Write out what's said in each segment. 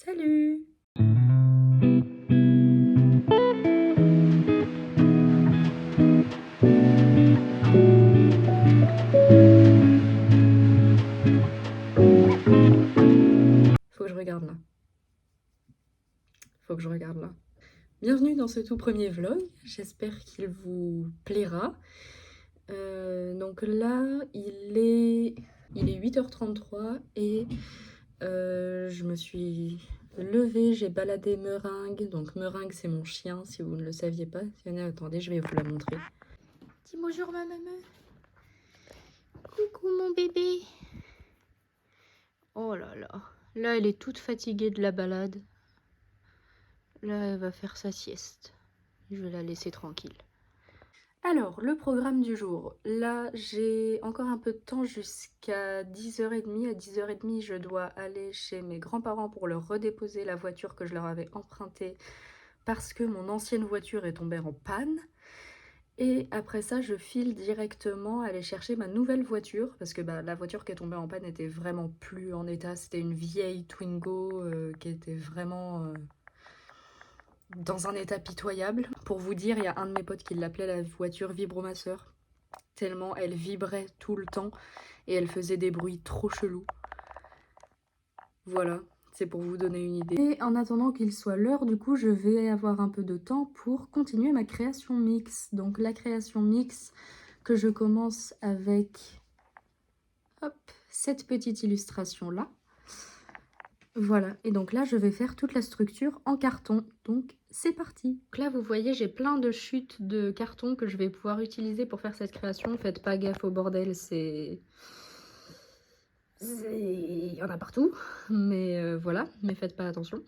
Salut! Faut que je regarde là. Faut que je regarde là. Bienvenue dans ce tout premier vlog, j'espère qu'il vous plaira. Donc là, il est 8h33 et je me suis levée, j'ai baladé Meringue. Donc Meringue, c'est mon chien, si vous ne le saviez pas. Tenez, attendez, je vais vous la montrer. Dis bonjour ma maman. Coucou mon bébé. Oh là là. Là, elle est toute fatiguée de la balade. Là, elle va faire sa sieste. Je vais la laisser tranquille. Alors, le programme du jour. Là, j'ai encore un peu de temps jusqu'à 10h30. À 10h30, je dois aller chez mes grands-parents pour leur redéposer la voiture que je leur avais empruntée parce que mon ancienne voiture est tombée en panne. Et après ça, je file directement aller chercher ma nouvelle voiture parce que la voiture qui est tombée en panne n'était vraiment plus en état. C'était une vieille Twingo qui était vraiment dans un état pitoyable. Pour vous dire, il y a un de mes potes qui l'appelait la voiture vibromasseur, tellement elle vibrait tout le temps et elle faisait des bruits trop chelous. Voilà, c'est pour vous donner une idée. Et en attendant qu'il soit l'heure, du coup, je vais avoir un peu de temps pour continuer ma création mix. Donc la création mix que je commence avec cette petite illustration là. Voilà, et donc là je vais faire toute la structure en carton, donc c'est parti. Donc là vous voyez j'ai plein de chutes de carton que je vais pouvoir utiliser pour faire cette création. Faites pas gaffe au bordel, il y en a partout, mais voilà, mais faites pas attention.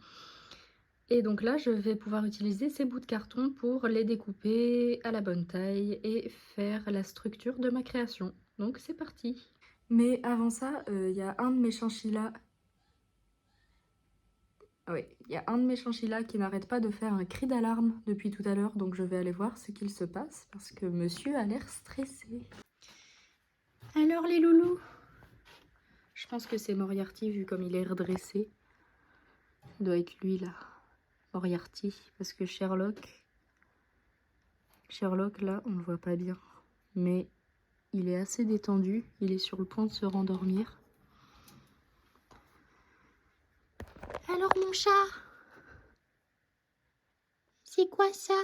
Et donc là je vais pouvoir utiliser ces bouts de carton pour les découper à la bonne taille et faire la structure de ma création. Donc c'est parti. Mais avant ça, il y a un de mes chinchillas. Oui, il y a un de mes chinchillas qui n'arrête pas de faire un cri d'alarme depuis tout à l'heure, donc je vais aller voir ce qu'il se passe parce que monsieur a l'air stressé. Alors les loulous? Je pense que c'est Moriarty vu comme il est redressé. Ça doit être lui là, Moriarty, parce que Sherlock là on le voit pas bien, mais il est assez détendu, il est sur le point de se rendormir. Alors mon chat? C'est quoi ça?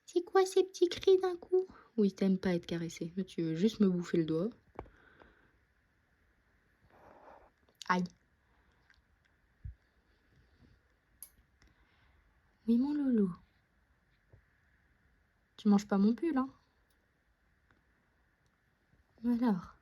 C'est quoi ces petits cris d'un coup? Oui, t'aimes pas être caressé, mais tu veux juste me bouffer le doigt. Aïe. Oui, mon loulou. Tu manges pas mon pull, hein? Alors.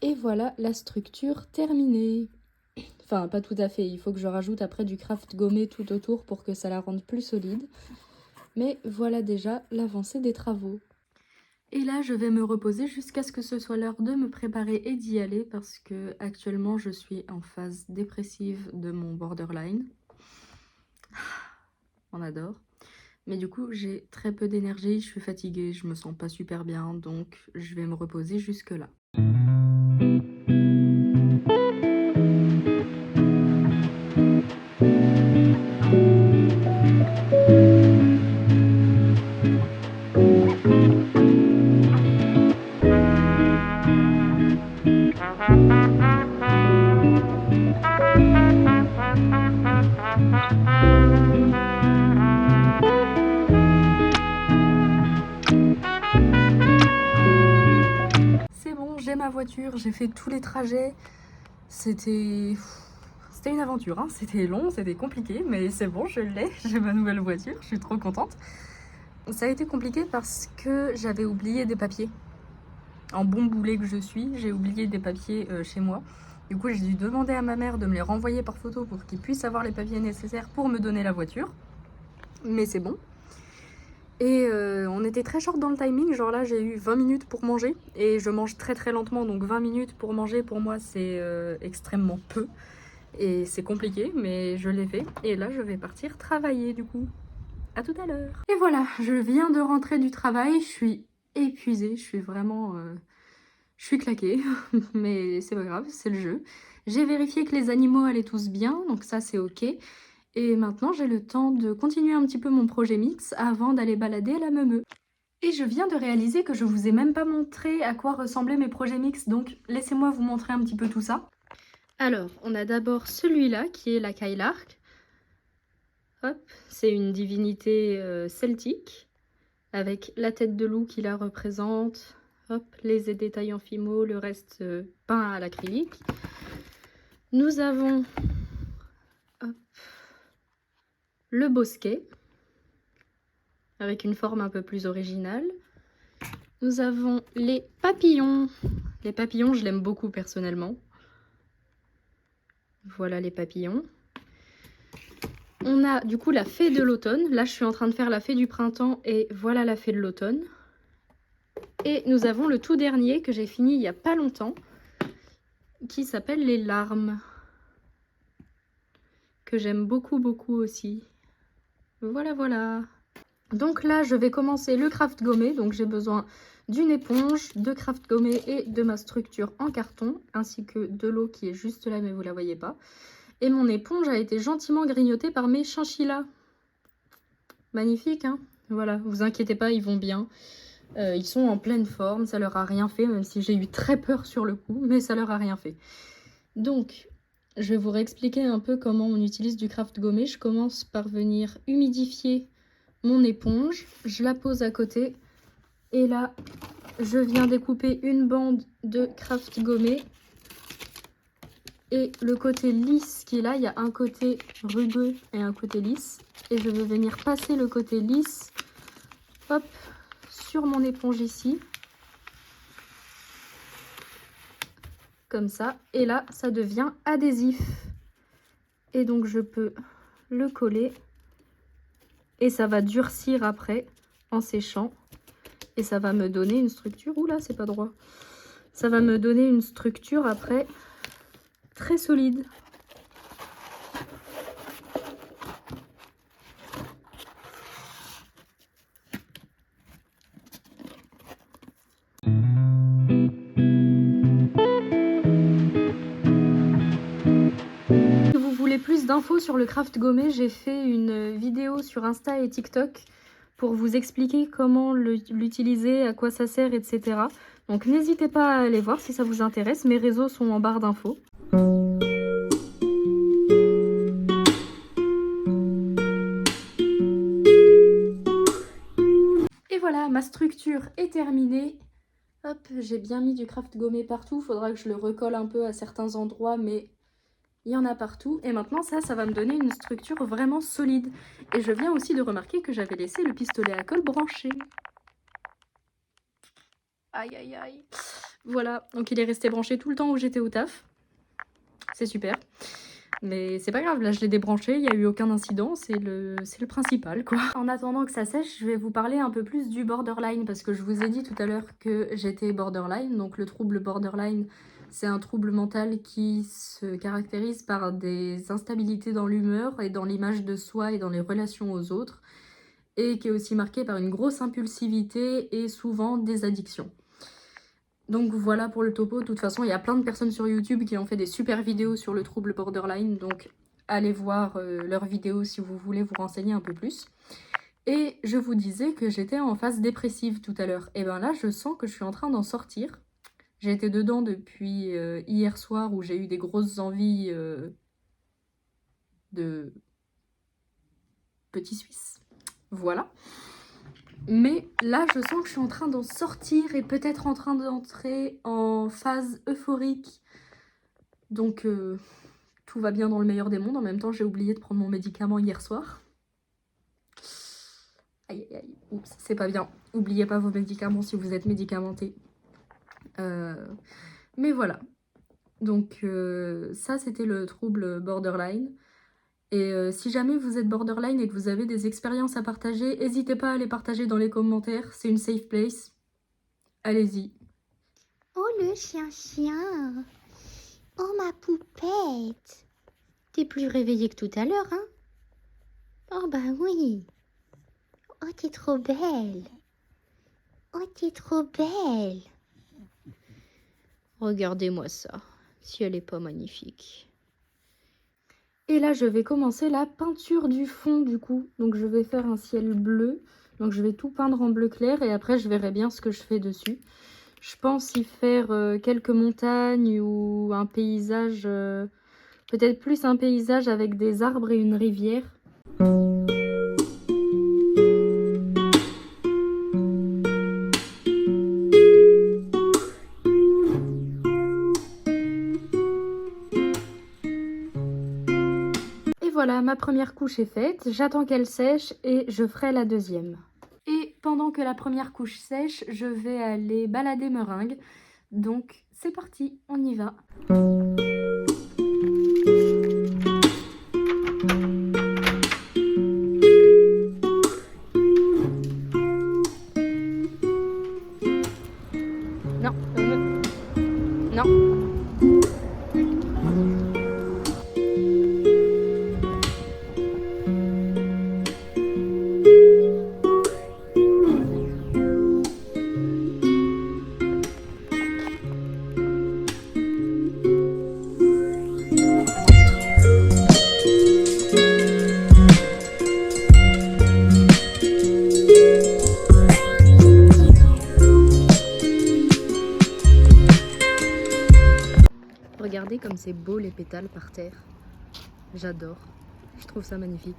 Et voilà la structure terminée. Enfin, pas tout à fait, il faut que je rajoute après du craft gommé tout autour pour que ça la rende plus solide. Mais voilà déjà l'avancée des travaux. Et là, je vais me reposer jusqu'à ce que ce soit l'heure de me préparer et d'y aller parce que actuellement je suis en phase dépressive de mon borderline. On adore. Mais du coup, j'ai très peu d'énergie, je suis fatiguée, je me sens pas super bien, donc je vais me reposer jusque là. C'est bon, j'ai ma voiture, j'ai fait tous les trajets. C'était C'était une aventure, hein. C'était long, c'était compliqué, mais c'est bon, je l'ai, j'ai ma nouvelle voiture, je suis trop contente. Ça a été compliqué parce que j'avais oublié des papiers. En bon boulet que je suis, j'ai oublié des papiers chez moi. Du coup, j'ai dû demander à ma mère de me les renvoyer par photo pour qu'il puisse avoir les papiers nécessaires pour me donner la voiture. Mais c'est bon. Et on était très short dans le timing, genre là j'ai eu 20 minutes pour manger et je mange très très lentement, donc 20 minutes pour manger pour moi c'est extrêmement peu et c'est compliqué, mais je l'ai fait et là je vais partir travailler du coup. À tout à l'heure. Et voilà, je viens de rentrer du travail, je suis épuisée, je suis vraiment... je suis claquée, mais c'est pas grave, c'est le jeu. J'ai vérifié que les animaux allaient tous bien, donc ça c'est ok. Et maintenant, j'ai le temps de continuer un petit peu mon projet mix avant d'aller balader la meumeu. Et je viens de réaliser que je vous ai même pas montré à quoi ressemblaient mes projets mix, donc laissez-moi vous montrer un petit peu tout ça. Alors, on a d'abord celui-là qui est la Kailark. Hop, c'est une divinité celtique avec la tête de loup qui la représente. Hop, les détails en fimo, le reste peint à l'acrylique. Nous avons hop, le bosquet, avec une forme un peu plus originale. Nous avons les papillons. Les papillons, je l'aime beaucoup personnellement. Voilà les papillons. On a du coup la fée de l'automne. Là, je suis en train de faire la fée du printemps et voilà la fée de l'automne. Et nous avons le tout dernier que j'ai fini il n'y a pas longtemps, qui s'appelle les larmes. Que j'aime beaucoup beaucoup aussi. Voilà, voilà. Donc là, je vais commencer le craft gommé. Donc j'ai besoin d'une éponge, de craft gommé et de ma structure en carton, ainsi que de l'eau qui est juste là, mais vous la voyez pas. Et mon éponge a été gentiment grignotée par mes chinchillas. Magnifique, hein? Voilà, vous inquiétez pas, ils vont bien. Ils sont en pleine forme, ça leur a rien fait, même si j'ai eu très peur sur le coup, mais ça leur a rien fait. Donc, je vais vous réexpliquer un peu comment on utilise du craft gommé. Je commence par venir humidifier mon éponge, je la pose à côté et là je viens découper une bande de craft gommé et le côté lisse qui est là, il y a un côté rugueux et un côté lisse et je vais venir passer le côté lisse hop, sur mon éponge ici comme ça et là ça devient adhésif et donc je peux le coller et ça va durcir après en séchant. Et ça va me donner une structure. Oula, c'est pas droit. Ça va me donner une structure après très solide. Si vous voulez plus d'infos sur le craft gommé, j'ai fait une vidéo sur Insta et TikTok pour vous expliquer comment l'utiliser, à quoi ça sert, etc. Donc n'hésitez pas à aller voir si ça vous intéresse. Mes réseaux sont en barre d'infos. Et voilà, ma structure est terminée. Hop, j'ai bien mis du craft gommé partout. Faudra que je le recolle un peu à certains endroits, mais il y en a partout. Et maintenant, ça va me donner une structure vraiment solide. Et je viens aussi de remarquer que j'avais laissé le pistolet à colle branché. Aïe, aïe, aïe. Voilà, donc il est resté branché tout le temps où j'étais au taf. C'est super. Mais c'est pas grave, là je l'ai débranché, il n'y a eu aucun incident, c'est le principal quoi. En attendant que ça sèche, je vais vous parler un peu plus du borderline parce que je vous ai dit tout à l'heure que j'étais borderline. Donc le trouble borderline, c'est un trouble mental qui se caractérise par des instabilités dans l'humeur et dans l'image de soi et dans les relations aux autres et qui est aussi marqué par une grosse impulsivité et souvent des addictions. Donc voilà pour le topo. De toute façon, il y a plein de personnes sur YouTube qui ont fait des super vidéos sur le trouble borderline. Donc allez voir leurs vidéos si vous voulez vous renseigner un peu plus. Et je vous disais que j'étais en phase dépressive tout à l'heure. Et bien là, je sens que je suis en train d'en sortir. J'ai été dedans depuis hier soir où j'ai eu des grosses envies de petits Suisses. Voilà. Mais là, je sens que je suis en train d'en sortir et peut-être en train d'entrer en phase euphorique. Donc, tout va bien dans le meilleur des mondes. En même temps, j'ai oublié de prendre mon médicament hier soir. Aïe, aïe, aïe. Oups, c'est pas bien. Oubliez pas vos médicaments si vous êtes médicamenté. Mais voilà. Donc ça, c'était le trouble borderline. Et si jamais vous êtes borderline et que vous avez des expériences à partager, n'hésitez pas à les partager dans les commentaires. C'est une safe place. Allez-y. Oh le chien. Oh ma poupette. T'es plus réveillée que tout à l'heure, hein? Oh bah oui. Oh t'es trop belle. Oh t'es trop belle. Regardez-moi ça, si elle est pas magnifique. Et là, je vais commencer la peinture du fond du coup. Donc je vais faire un ciel bleu. Donc je vais tout peindre en bleu clair et après je verrai bien ce que je fais dessus. Je pense y faire quelques montagnes ou un paysage, peut-être plus un paysage avec des arbres et une rivière. Voilà, ma première couche est faite, j'attends qu'elle sèche et je ferai la deuxième. Et pendant que la première couche sèche, je vais aller balader Meringue. Donc c'est parti, on y va. Non, non. Regardez comme c'est beau les pétales par terre. J'adore. Je trouve ça magnifique.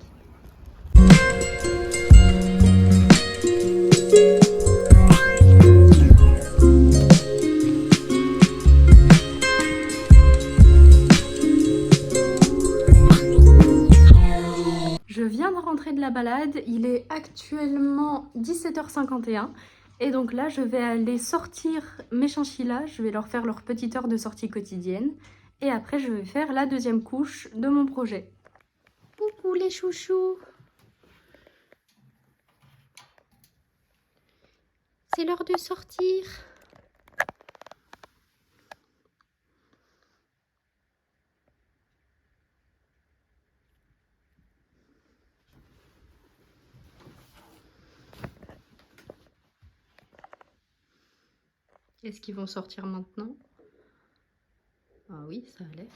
Je viens de rentrer de la balade. Il est actuellement 17h51. Et donc là, je vais aller sortir mes chinchillas. Je vais leur faire leur petite heure de sortie quotidienne. Et après, je vais faire la deuxième couche de mon projet. Coucou les chouchous. C'est l'heure de sortir. Est-ce qu'ils vont sortir maintenant? Ah oui, ça a l'air.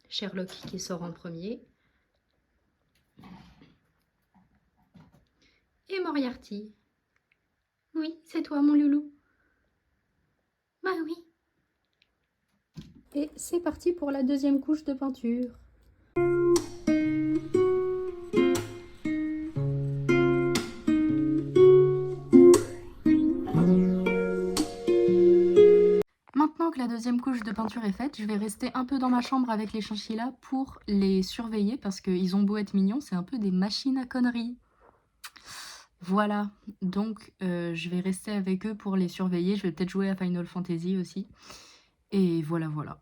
Sherlock qui sort en premier. Et Moriarty. Oui, c'est toi mon loulou. Bah oui. Et c'est parti pour la deuxième couche de peinture. Maintenant que la deuxième couche de peinture est faite, je vais rester un peu dans ma chambre avec les chinchillas pour les surveiller parce qu'ils ont beau être mignons, c'est un peu des machines à conneries. Voilà, donc je vais rester avec eux pour les surveiller. Je vais peut-être jouer à Final Fantasy aussi. Et voilà, voilà.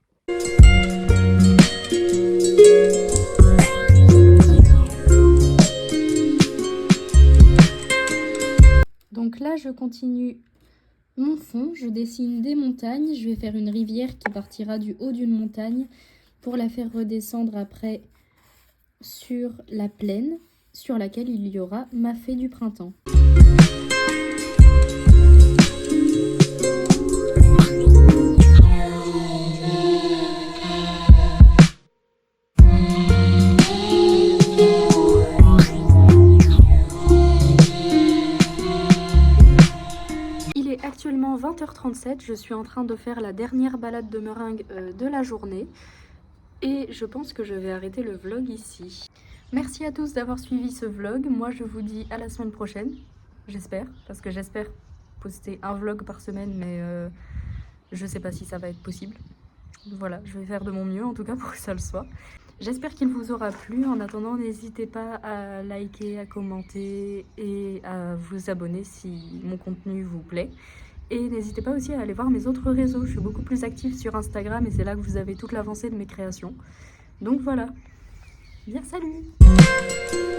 Donc là, je continue mon fond. Je dessine des montagnes. Je vais faire une rivière qui partira du haut d'une montagne pour la faire redescendre après sur la plaine sur laquelle il y aura ma fée du printemps. Il est actuellement 20h37, je suis en train de faire la dernière balade de Meringue de la journée et je pense que je vais arrêter le vlog ici. Merci à tous d'avoir suivi ce vlog, moi je vous dis à la semaine prochaine, j'espère, parce que j'espère poster un vlog par semaine mais je sais pas si ça va être possible. Voilà, je vais faire de mon mieux en tout cas pour que ça le soit. J'espère qu'il vous aura plu. En attendant, n'hésitez pas à liker, à commenter et à vous abonner si mon contenu vous plaît. Et n'hésitez pas aussi à aller voir mes autres réseaux. Je suis beaucoup plus active sur Instagram et c'est là que vous avez toute l'avancée de mes créations. Donc voilà. Bien, salut!